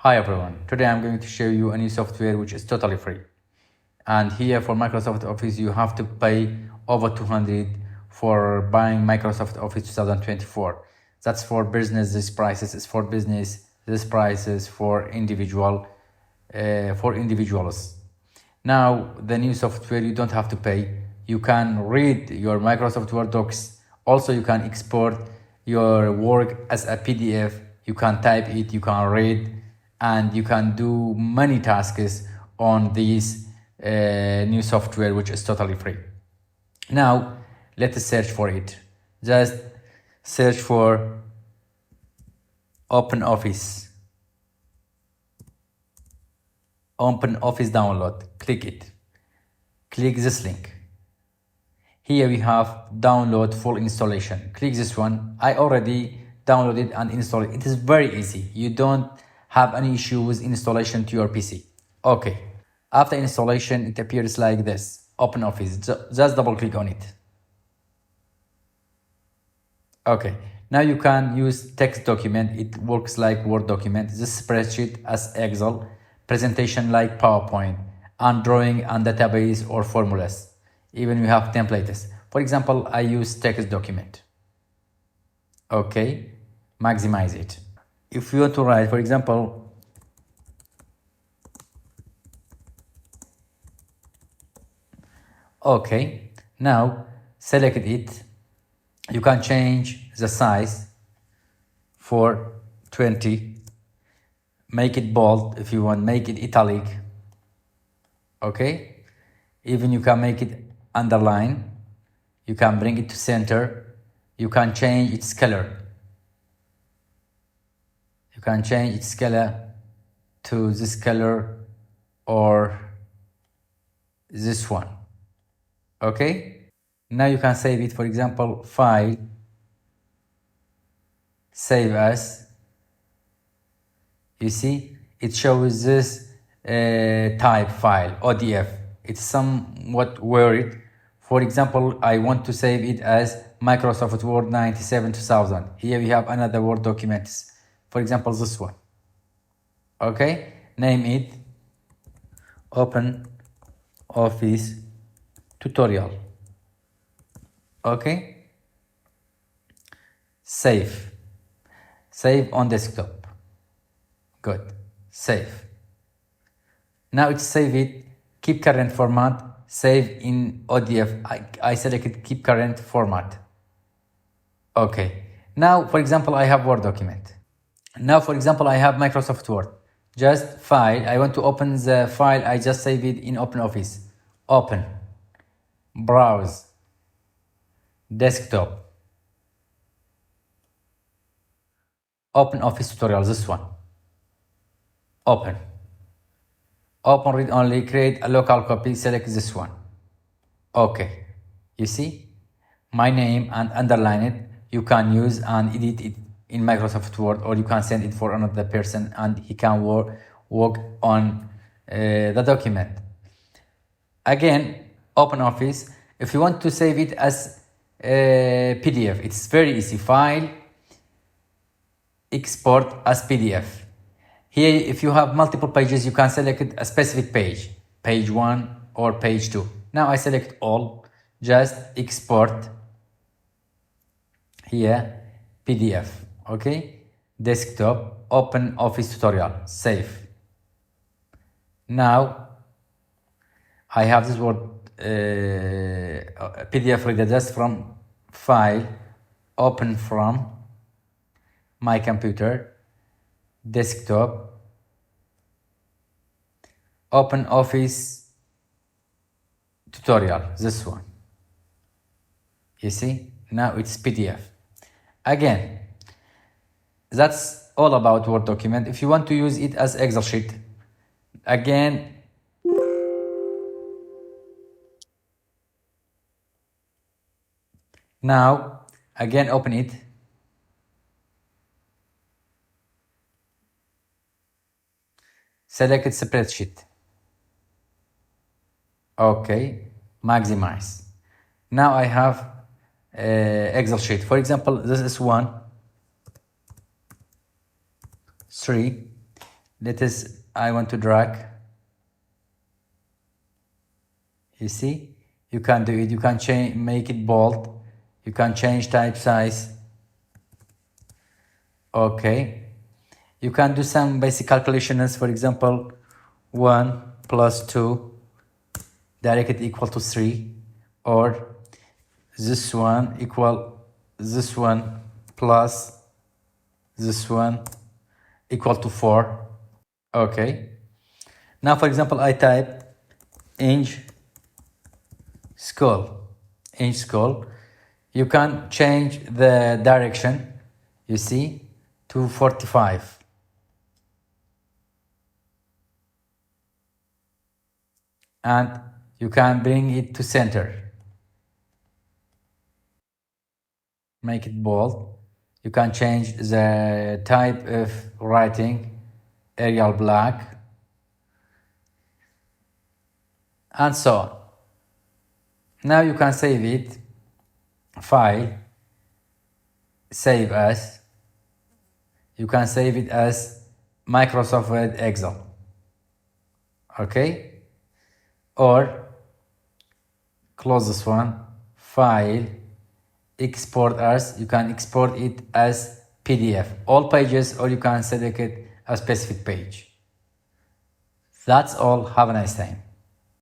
Hi everyone, today I'm going to show you a new software which is totally free. And here for Microsoft Office you have to pay over 200 for buying Microsoft Office 2024. That's for business, this prices is for business, this price is for individuals. Now the new software you don't have to pay. You can read your Microsoft Word docs. Also you can export your work as a PDF. You can type it, you can read, and you can do many tasks on this new software which is totally free. Now let's search for it. Just search for OpenOffice. OpenOffice download. Click it. Click this link. Here we have download full installation. Click this one. I already downloaded and installed it. It is very easy. You don't have any issue with installation to your PC. Okay. After installation, it appears like this. OpenOffice. Just double click on it. Okay. Now you can use text document. It works like Word document. This spreadsheet as Excel. Presentation like PowerPoint. And drawing and database or formulas. Even we have templates. For example, I use text document. Okay. Maximize it. If you want to write, for example, okay, now select it. You can change the size for 20. Make it bold if you want, make it italic. Okay, even you can make it underline. You can bring it to center. You can change its color. You can change its color to this color or this one. Okay, now you can save it. For example, file, save as. You see it shows this type file, ODF. It's somewhat weird. For example, I want to save it as Microsoft Word 97 2000. Here we have another Word documents. For example, this one. Okay, name it Open Office Tutorial. Okay, save on desktop. Good, save. Now it's save it, keep current format, save in ODF. I selected keep current format. Okay, now for example I have Word document. Now for example I have Microsoft Word. Just file, I want to open the file I just saved it in OpenOffice. Open, browse, desktop, OpenOffice tutorial, this one. Open read only, create a local copy, select this one. Okay, you see my name and underline it. You can use and edit it in Microsoft Word, or you can send it for another person and he can work on the document. Again, OpenOffice, if you want to save it as a PDF, it's very easy. File, export as PDF. Here, if you have multiple pages, you can select a specific page, page 1 or page 2. Now I select all, just export here, PDF, okay? Desktop, OpenOffice tutorial, save. Now I have this Word PDF reader just from file, open from my computer, desktop, OpenOffice tutorial, this one. You see, now it's PDF. Again, that's all about Word document. If you want to use it as Excel sheet, again, now, again, open it. Select spreadsheet. Okay, maximize. Now I have Excel sheet. For example, this is 1, 3. I want to drag. You see, you can do it. You can change, make it bold. You can change type size. Okay. You can do some basic calculations. For example, 1 plus 2 directly equal to 3, or this one equal this one plus this one equal to 4. Okay. Now, for example, I type ENG-School. ENG-School. You can change the direction, you see, to 45. And you can bring it to center. Make it bold. You can change the type of writing, Arial black, and so on. Now you can save it, file, save as. You can save it as Microsoft Word, Excel. Okay? Or close this one, file, export as. You can export it as PDF, all pages, or you can select it a specific page. That's all. Have a nice time.